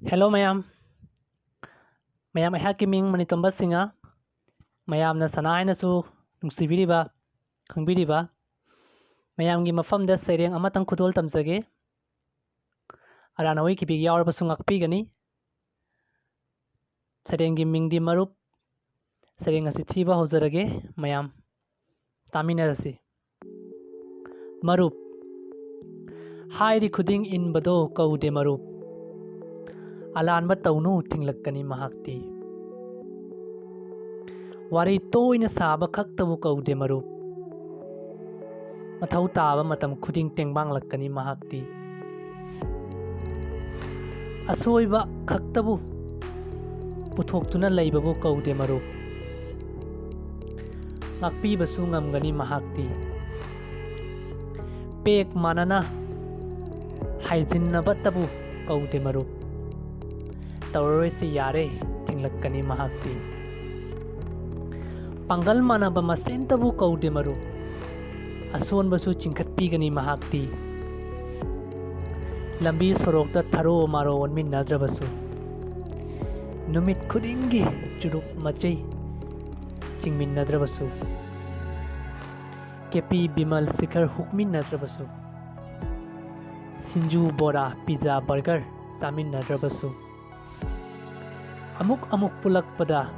Hello mayam I ming Manitamba Singa Mayam na Sanai na su Sibiriba Kangbiriba Mayam gi mafam da Seireng amatang khudol tamsage Aran-ahui khibik yaur basung ngakpigani Seireng gi ming di Marup Seireng asi thiba hozarage mayam taminarasi Marup Hai di khuding in bado kaude Marup Alanba taunu thinglakani mahakti Wari toina saba khaktabu kaude Marup Mathau taba matam khuding tengbang lakkani mahakti Asoiba khaktabu Puthoktuna laibabu kaude Marup Ngakpibasu ngamgani mahakti Pek manana Haijinnabattabu kaude Marup Taurisi yare thinglakani mahakti Pangal manaba masentabu kaude Marup Asonbasu chingkhatpigani mahakti Lambi sorokta tharo maro onminnadrabasu Numit khudingi churuk machai chingminnadrabasu Kepi bimal sikhar hukminnadrabasu Sinju bora pizza burger taminnadrabasu Amuk pulakpada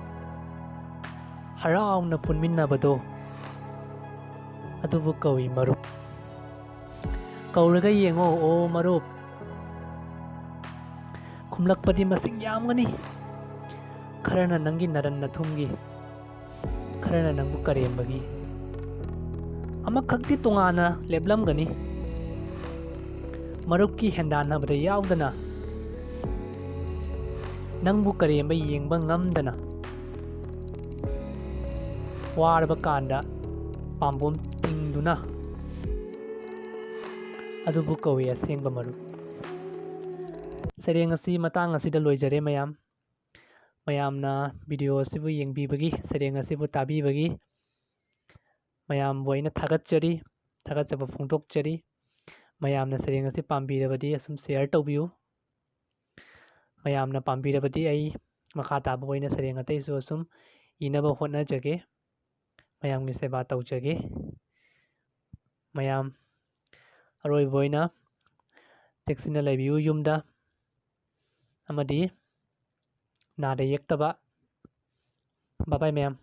harauna punminnabado adubu kawi Marup Kauraga yengo o Marup Kumlakpadi masing yamgani Karana nangi naran nathumgi Karana nangbu karembagi Amak khakti tungana leblam gani Marup ki hendana bada yaudana Nangbu karemba yengba ngamdana Warba kanda pambom tingduna Adubu kawi asengba Marup Seireng asi matang asida loijare mayam Mayamna video asibu yengbibagi Seireng asibu tabibagi Mayam boina Thagatchari Thagatchaba phongdokchari Mayamna Seireng asi pambirabadi asum share twbiu Mayamna pambirabadi ai makha taba boina Seireng ataisu asum inaba hotnajage Mayamgi seba tawjage Mayam aroi boina teksina laibiu yumda amadi nada yektaba bye bye mayam